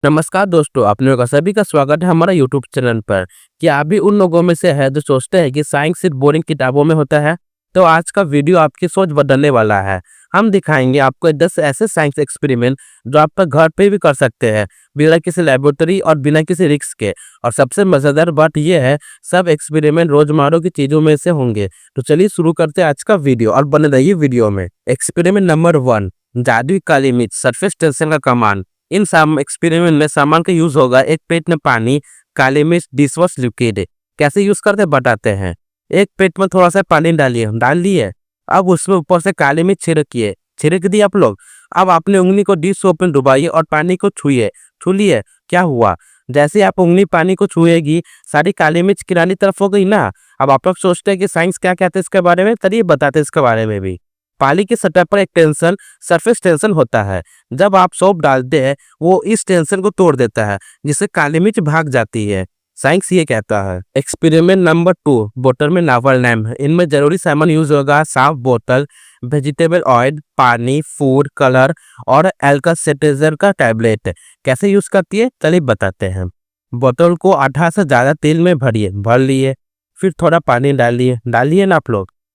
नमस्कार दोस्तों, आप लोगों का सभी का स्वागत है हमारा यूट्यूब चैनल पर। क्या आप भी उन लोगों में से है जो सोचते हैं कि साइंस सिर्फ बोरिंग किताबों में होता है? तो आज का वीडियो आपकी सोच बदलने वाला है। हम दिखाएंगे आपको 10 ऐसे साइंस एक्सपेरिमेंट जो आप पर घर पे भी कर सकते हैं, बिना किसी लेबोरेटरी और बिना किसी रिस्क के। और सबसे मजेदार बात यह है, सब एक्सपेरिमेंट रोजमर्रा की चीजों में से होंगे। तो चलिए शुरू करते हैं आज का वीडियो और बने रहिए वीडियो में। एक्सपेरिमेंट नंबर 1, जादुई काली मिर्च सरफेस टेंशन का कमान। इन साम एक्सपेरिमेंट में सामान का यूज होगा एक प्लेट में पानी, काली मिर्च, डिशवॉश लिक्विड। कैसे यूज करते बताते हैं। एक प्लेट में थोड़ा सा पानी डाल लिए। अब उसमें ऊपर से काली मिर्च छिड़क दिए आप लोग। अब आपने उंगली को डिश सोप में डुबाइए और पानी को छू लिए। क्या हुआ? जैसे ही आप उंगली पानी को छुएगी, सारी काली मिर्च किनारे तरफ हो गई ना। अब आप लोग सोचते हैं कि साइंस क्या कहते हैं इसके बारे में, चलिए बताते हैं इसके बारे में भी। पानी की सतह पर एक टेंशन, सरफेस टेंशन होता है। जब आप सोप डालते हैं, वो इस टेंशन को तोड़ देता है, जिससे काली मिर्च भाग जाती है। साइंस ये कहता है। एक्सपेरिमेंट नंबर 2, बोतल में नावल लैम्प। इनमें जरूरी सामान यूज होगा साफ बोतल, वेजिटेबल ऑयल, पानी, फूड कलर और एल्कासेटाइजर का टैबलेट। कैसे यूज करती है चलिए बताते हैं। बोतल को आधा से ज्यादा तेल में भर लिए। फिर थोड़ा पानी डालिए ना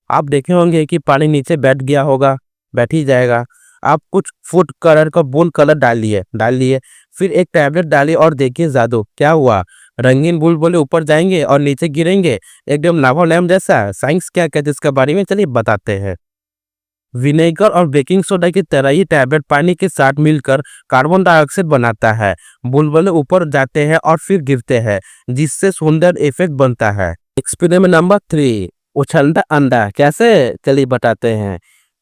आप देखे होंगे कि पानी नीचे बैठ ही जाएगा। आप कुछ फूड कलर का बूंद कलर डाल लिए। फिर एक टैबलेट डालिए और देखिए जादू क्या हुआ। रंगीन बुलबुले ऊपर जाएंगे और नीचे गिरेंगे, एकदम लावा लैम्प जैसा। साइंस क्या कहते हैं इसके बारे में चलिए बताते हैं। विनेगर और बेकिंग सोडा की तरह ही टैबलेट पानी के साथ मिलकर कार्बन डाइऑक्साइड बनाता है। बुलबुले ऊपर जाते हैं और फिर गिरते हैं, जिससे सुंदर इफेक्ट बनता है। एक्सपेरिमेंट नंबर 3, उछलता अंडा। कैसे चलिए बताते हैं।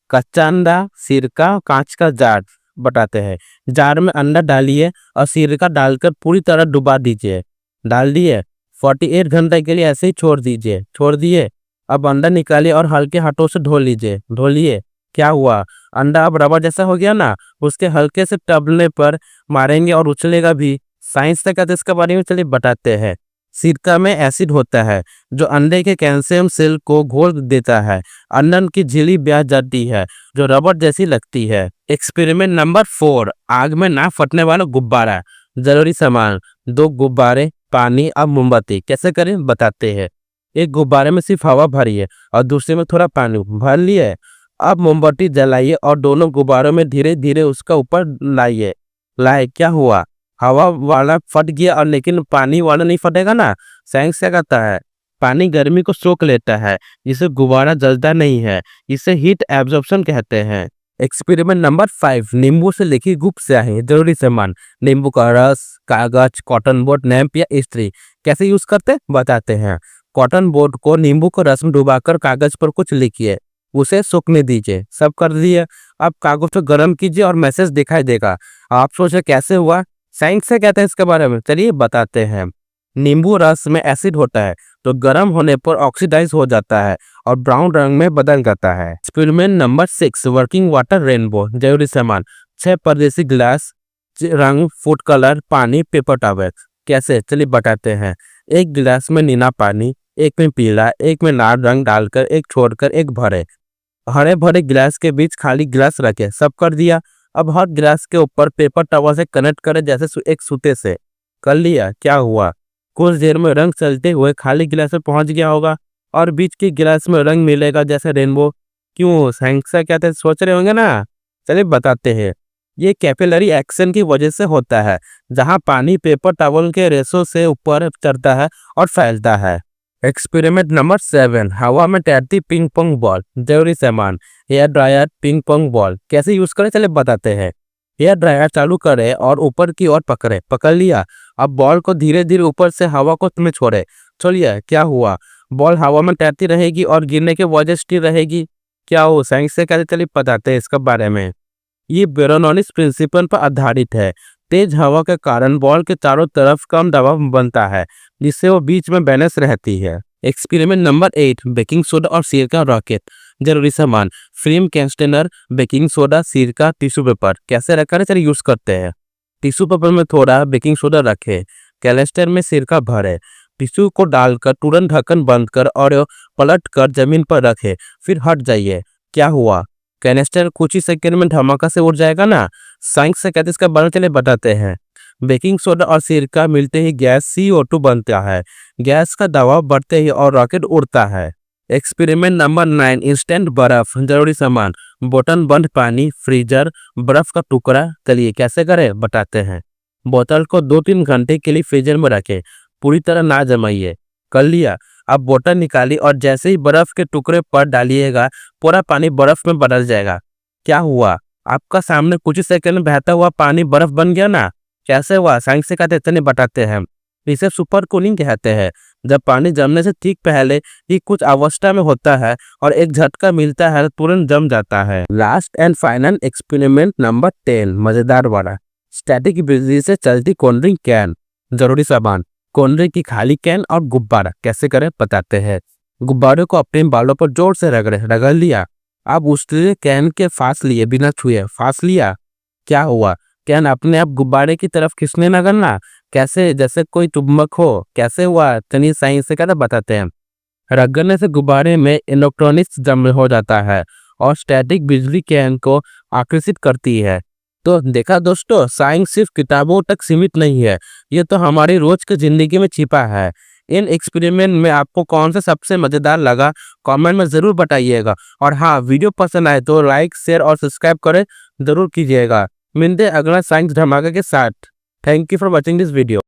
कच्चा अंडा, सिरका, कांच का जार बताते हैं। जार में अंडा डालिए और सिरका डालकर पूरी तरह डुबा दीजिए। डाल दिए। 48 घंटे के लिए ऐसे ही छोड़ दिए। अब अंडा निकालिए और हल्के हाथों से धो लिए। क्या हुआ? अंडा अब रबर जैसा हो गया ना। उसके हल्के से टबले पर मारेंगे और उछलेगा भी। साइंस से कहते हैं इसके बारे में चलिए बताते हैं। सिरका में एसिड होता है जो अंडे के कैल्शियम सेल को घोल देता है। अंडन की झिल्ली ब्याह जाती है जो रबर जैसी लगती है। एक्सपेरिमेंट नंबर 4, आग में ना फटने वाला गुब्बारा। जरूरी सामान 2 गुब्बारे, पानी और मोमबत्ती। कैसे करें बताते हैं। एक गुब्बारे में सिर्फ हवा भरिए और दूसरे में थोड़ा पानी भर लिए। अब मोमबत्ती जलाइए और दोनों गुब्बारों में धीरे धीरे उसका ऊपर लाए। क्या हुआ? हवा वाला फट गया और लेकिन पानी वाला नहीं फटेगा ना। साइंस क्या कहता है। पानी गर्मी को सोख लेता है, जिससे गुब्बारा जलता नहीं है। इसे हीट एब्जॉर्प्शन कहते हैं। एक्सपेरिमेंट नंबर 5, नींबू से लिखी गुप्त स्याही। जरूरी सामान नींबू का रस, कागज, कॉटन बोर्ड, लैंप या इस्त्री। कैसे यूज करते बताते हैं। कॉटन बोर्ड को नींबू को रस में डुबाकर कागज पर कुछ लिखिए, उसे सूखने दीजिए। सब कर दिए। अब कागज को गर्म कीजिए और मैसेज दिखाई देगा। आप सोचे कैसे हुआ। साइंस से कहते हैं इसके बारे में चलिए बताते हैं। नींबू रस में एसिड होता है तो गर्म होने पर ऑक्सीडाइज हो जाता है और ब्राउन रंग में बदल जाता है। Experiment number 6, working water rainbow. जरूरी सामान 6 परदेसी गिलास, रंग, फूड कलर, पानी, पेपर टॉवल। कैसे चलिए बताते हैं। एक गिलास में नीला पानी, एक में पीला, एक में लाल रंग डालकर एक छोड़कर एक भरे। हरे भरे गिलास के बीच खाली गिलास रखे। सब कर दिया। अब हर गिलास के ऊपर पेपर टॉवल से कनेक्ट करें, जैसे एक सूते से। कर लिया। क्या हुआ? कुछ देर में रंग चलते हुए खाली गिलास में पहुंच गया होगा और बीच के गिलास में रंग मिलेगा जैसे रेनबो। क्यों? साइंस क्या कहते हैं सोच रहे होंगे ना। चलिए बताते हैं। ये कैपिलरी एक्शन की वजह से होता है, जहां पानी पेपर टॉवल के रेशों से ऊपर चढ़ता है और फैलता है। एक्सपेरिमेंट नंबर 7, हवा में तैरती पिंग पोंग बॉल। जरूरी सामान hair dryer, ping pong ball. कैसे यूज करें चले बताते हैं। हेयर ड्रायर चालू करें और ऊपर की ओर पकड़ लिया। अब बॉल को धीरे धीरे ऊपर से हवा को में छोड़िए। क्या हुआ? बॉल हवा में तैरती रहेगी और गिरने के वजह स्थिर रहेगी। क्या हो? साइंस से कैसे चलिए बताते हैं इसके बारे में। ये बेरोनोनिस प्रिंसिपल पर आधारित है। तेज हवा के कारण बॉल के चारों तरफ कम दबाव बनता है, जिससे वो बीच में बैलेंस रहती है। एक्सपेरिमेंट नंबर 8, बेकिंग सोडा और सिरका रॉकेट। जरूरी सामान फिल्म कंटेनर, बेकिंग सोडा, सिरका, टिश्यू पेपर। कैसे रखा चलिए यूज करते हैं। टिश्यू पेपर में थोड़ा बेकिंग सोडा रखें, कैलेस्टर में सिरका भरे, टिश्यू को डालकर तुरंत ढक्कन बंद कर और पलट कर जमीन पर रखे, फिर हट जाइए। क्या हुआ? कैनेस्टर कुछ ही सेकंड में धमाका से उड़ जाएगा ना। साइंस से कहते इसका बारे में चलिए बताते हैं। बेकिंग सोडा और सिरका मिलते ही गैस CO2 बनता है। गैस का दबाव बढ़ते ही और रॉकेट उड़ता है। एक्सपेरिमेंट नंबर 9, इंस्टेंट बर्फ। जरूरी सामान, बोतल बंद पानी, फ्रीजर, बर्फ का टुकड़ा। चलिए कैसे करें बताते हैं। बोतल को 2-3 घंटे के लिए फ्रीजर में रखें, पूरी तरह ना जमाइए। कर लिया। अब बोतल निकाली और जैसे ही बर्फ के टुकड़े पर डालिएगा, पूरा पानी बर्फ में बदल जाएगा। क्या हुआ? आपका सामने कुछ ही सेकंड में बहता हुआ पानी बर्फ बन गया ना। कैसे हुआ? साइंस से कहते इतने बताते हैं। इसे सुपर कूलिंग कहते हैं। जब पानी जमने से ठीक पहले ही कुछ अवस्था में होता है और एक झटका मिलता है तो तुरंत जम जाता है। Last and final experiment number 10, मजेदार वाला। स्टैटिक बिजली से चलती कोल्ड ड्रिंक कैन। जरूरी सामान, कोल्ड ड्रिंक की खाली कैन और गुब्बारा। कैसे करें बताते हैं। गुब्बारे को अपने बालों पर जोर से रगड़ लिया। अब उसने कैन के पास लिए बिना छुए। फांस लिया। क्या हुआ? कैन अपने आप गुब्बारे की तरफ खींचने लगा ना। कैसे? जैसे कोई चुंबक हो। कैसे हुआ? चलिए साइंस से क्या बताते हैं। रगड़ने से गुब्बारे में इलेक्ट्रॉनिक्स जम हो जाता है और स्टैटिक बिजली कैन को आकर्षित करती है। तो देखा दोस्तों, साइंस सिर्फ किताबों तक सीमित नहीं है, ये तो हमारी रोज की जिंदगी में छिपा है। इन एक्सपेरिमेंट में आपको कौन सा सबसे मजेदार लगा, कमेंट में जरूर बताइएगा। और हाँ, वीडियो पसंद आए तो लाइक, शेयर और सब्सक्राइब करें जरूर कीजिएगा। मिलते हैं अगला साइंस धमाके के साथ। Thank you for watching this video.